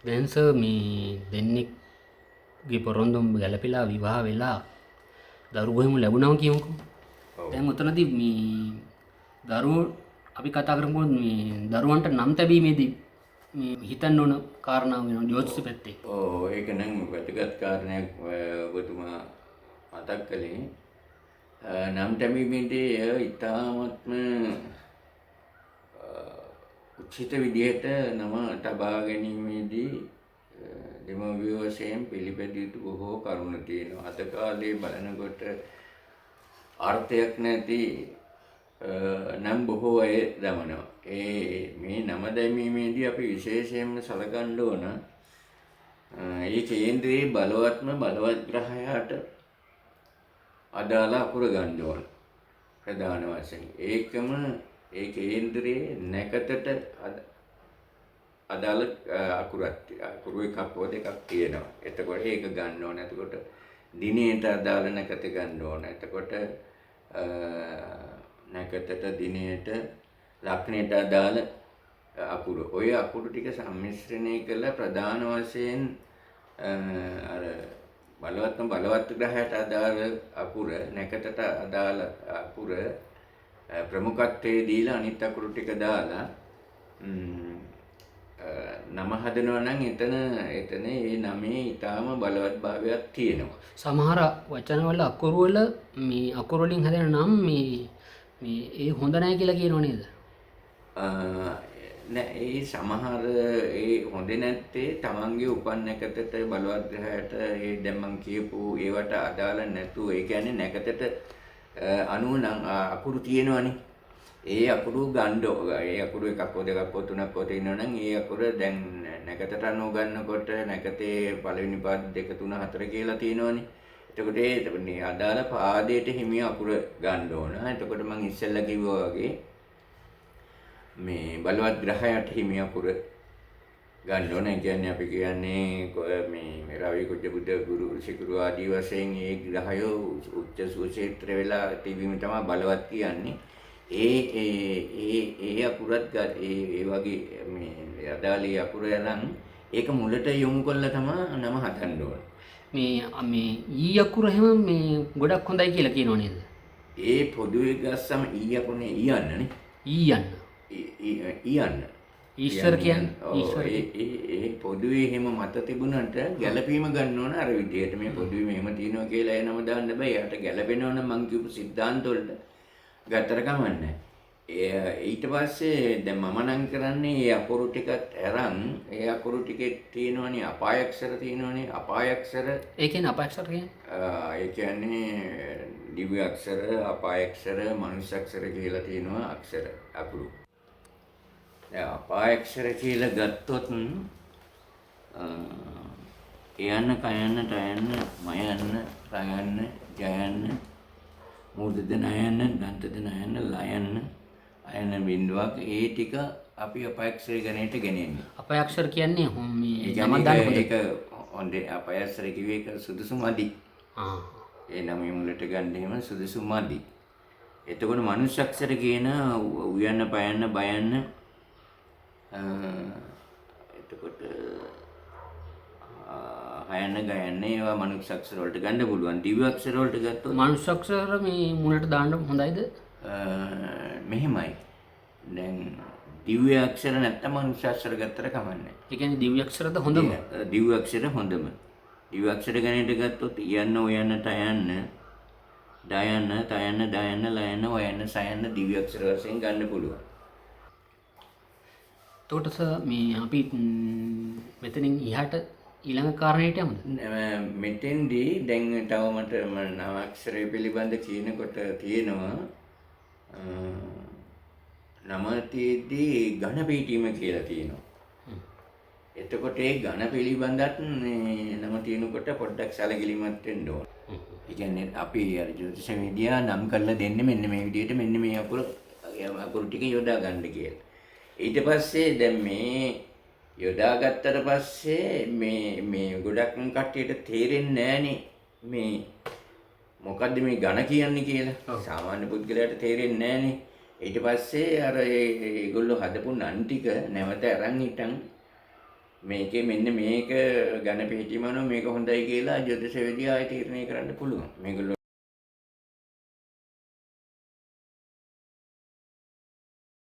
දැන් සර් මේ දෙන්නෙක්ගේ පොරොන්දුම් ගැලපිලා විවාහ වෙලා දරුවෝ එහෙම ලැබුණා කියමුකෝ. ඔව්. දැන් ඔතනදී මේ දරුවෝ අපි කතා කරමුකෝ මේ දරුවන්ට නම් තැබීමේදී මේ හිතන්න ඕන කාරණා වෙනවා ජෝතිෂ පැත්තේ. ඔව් ඒක නම් වැදගත් කාරණයක් ඔබතුමා මතක් කළේ. නම් තැබීමේදී එය ඉතාමත්ම උචිත විදිහට නම තබා ගැනීමේදී දෙමව්පියෝ වශයෙන් පිළිපැදිය යුතු බොහෝ කරුණු තියෙනවා. අද කාලේ බලනකොට අර්ථයක් නැති නම් බොහෝ අය දමනවා. මේ නම දැමීමේදී අපි විශේෂයෙන්ම සලකන්න ඕන ඒ කේන්ද්‍රයේ බලවත් ග්‍රහයාට අදාළ අකුර ගන්න ඕන ප්‍රධාන වශයෙන්. ඒකම ඒ කේන්ද්‍රයේ නැකතට අදාළ අකුරු එකක් හෝ දෙකක් තියෙනවා. එතකොට ඒක ගන්න ඕන. එතකොට දිනයට අදාළ නැකත ගන්න ඕන. එතකොට නැකතට දිනයට ලග්නයට අදාළ අකුරු. ඔය අකුරු ටික සම්මිශ්‍රණය කළ ප්‍රධාන වශයෙන් අර බලවත් ග්‍රහයට අදාළ අකුර නැකතට අදාළ අකුර ප්‍රමුඛත්වයේ දීලා අනිත් අකුරු ටික දාලා නම හදනවා නම් එතන ඒ නමේ ඊටාම බලවත් භාවයක් තියෙනවා. සමහර වචනවල අකුරු වල මේ අකුරු වලින් හැදෙන නම් මේ ඒ හොඳ නැහැ කියලා කියනව නේද? නෑ ඒ සමහර ඒ හොඳ නැත්තේ තමන්ගේ උපන් නැකතට බලවත් ග්‍රහයට ඒ දැන් මං කියපු ඒවට අදාළ නැතුව ඒ කියන්නේ නැකතට අනුව නම් අකුරු තියෙනවනේ. ඒ අකුරු ගණ්ඩෝ ඒ අකුරු එකක් හෝ දෙකක් හෝ තුනක් හෝ තියෙනවා නම් ඒ අකුර දැන් නැකතට අනුව ගන්නකොට නැකතේ පළවෙනි පාද දෙක තුන හතර කියලා තියෙනවනේ. එතකොට ඒ අදාළ පාදයට හිමි අකුර ගන්න ඕන. එතකොට මම ඉස්සෙල්ලා කිව්වා වගේ මේ බලවත් ග්‍රහයට හිමි අකුර ගන්න ඕන. ඒ කියන්නේ අපි කියන්නේ මේ රවි කුජ බුධ ගුරු ශිකුරු ආදී වශයෙන් ඒ ග්‍රහයෝ උච්ච සුචේත්‍ර වෙලා තිබීම තමයි බලවත් කියන්නේ. ඒ අකුරත් ඒ වගේ මේ අදාළ අකුර නම් ඒක මුලට යොමු කළා තමයි නම හදන්න ඕන. මේ ඊ අකුර එහෙම මේ ගොඩක් හොඳයි කියලා කියනව නේද? ඒ පොදුවේ ගස්සම ඊ අකුරනේ ඊයන්නනේ. ඊයන්න. ඊයන්න. ඊශ්වර කියන්නේ ඊශ්වර. ඒ පොදුවේ එහෙම මත තිබුණාට ගැළපීම ගන්න ඕන අර විදියට. මේ පොදුවේ මෙහෙම තියෙනවා කියලා එනම දාන්න බෑ. යාට ගැළපෙනවනම් මං කියපු સિદ્ધාන්ත වලට ගත්තර කමන්නේ. ඊට පස්සේ දැන් මම නම් කරන්නේ ඒ අකුරු ටිකත් අරන් ඒ අකුරු ටිකේ තියෙනවනේ අපායක්ෂර තියෙනවනේ. අපායක්ෂර ඒ කියන්නේ අපායක්ෂර කියන්නේ? ඒ කියන්නේ දිව්‍ය අක්ෂර, අපායක්ෂර, මනුෂ්‍ය අක්ෂර කියලා තියෙනවා අක්ෂර අකුරු. දැන් අපායක්ෂර කියලා ගත්තොත් යන්න, කයන්න, ටයන්න, මයන්න, රයන්න, ජයන්න, මූර්ධ නයන්න, දන්ත නයන්න, ලයන්න, අයන බිඳුවක් ඒ ටික අපි අපයක්ෂර ගණයට ගෙනෙන්නේ. අපයක්ෂර කියන්නේ මේ නම දාන්න ඒක හොඳේ අපයක්ෂර කිව්වේ ඒක සුදුසු මදි. ඒ නම මුලට ගන්න එහෙම සුදුසු මදි. එතකොට මනුෂ්‍ය අක්ෂර කියන උයන්න, පයන්න, බයන්න එතකොට හයන්න, ගයන්න ඒවා මනුෂ්‍ය අක්ෂර වලට ගන්න පුළුවන්. දිව්‍ය අක්ෂර වලට ගත්තොත් මනුෂ්‍ය අක්ෂර මේ මුලට දාන්න හොඳයිද? මෙහෙමයි. දැන් දිව්‍ය අක්ෂර නැත්නම් මනුෂ්‍ය අක්ෂර ගත්තට කමන්නේ. ඒ කියන්නේ දිව්‍ය අක්ෂරද හොඳම? දිව්‍ය අක්ෂර හොඳම. දිව්‍ය අක්ෂර ගණයට ගත්තොත් යන්න, ඔයන්න, ටයන්න, දයන්න, තයන්න, දයන්න, ලයන්න, ඔයන්න, සයන්න දිව්‍ය අක්ෂර වශයෙන් ගන්න පුළුවන්. එතකොට මේ අපි මෙතනින් ඉහට ඊළඟ කාරණයට යමුද? මෙතෙන්දී දැන් තව මට නව අක්ෂරය පිළිබඳ කියනකොට තියෙනවා නම තියේදී ඝන පිටීම කියලා තියෙනවා. එතකොට ඒ ඝන පිළිබඳත් නම තියෙනකොට පොඩ්ඩක් සැලකිලිමත් වෙන්න ඕන. ඒ කියන්නේ අපි අර ජ්‍යොතිෂ විද්‍යාව නම් කරලා දෙන්නේ මෙන්න මේ විදිහට මෙන්න මේ අකුරු ටික යොදා ගන්න කියලා. ඊට පස්සේ දැන් මේ යොදාගත්තට පස්සේ මේ ගොඩක් කට්ටියට තේරෙන්නේ නැහනේ මේ මොකද්ද මේ ඝන කියන්නේ කියලා. සාමාන්‍ය පුද්ගලයාට තේරෙන්නේ නැහනේ. ඊට පස්සේ අර ඒගොල්ලෝ හදපු නම් ටික නැවත අරන් හිටන් මේකේ මෙන්න මේක ඝන පිහිටීම අනුව මේක හොඳයි කියලා ජ්‍යොතිෂ විද්‍යාව තීරණය කරන්න පුළුවන්. මේගොල්ලෝ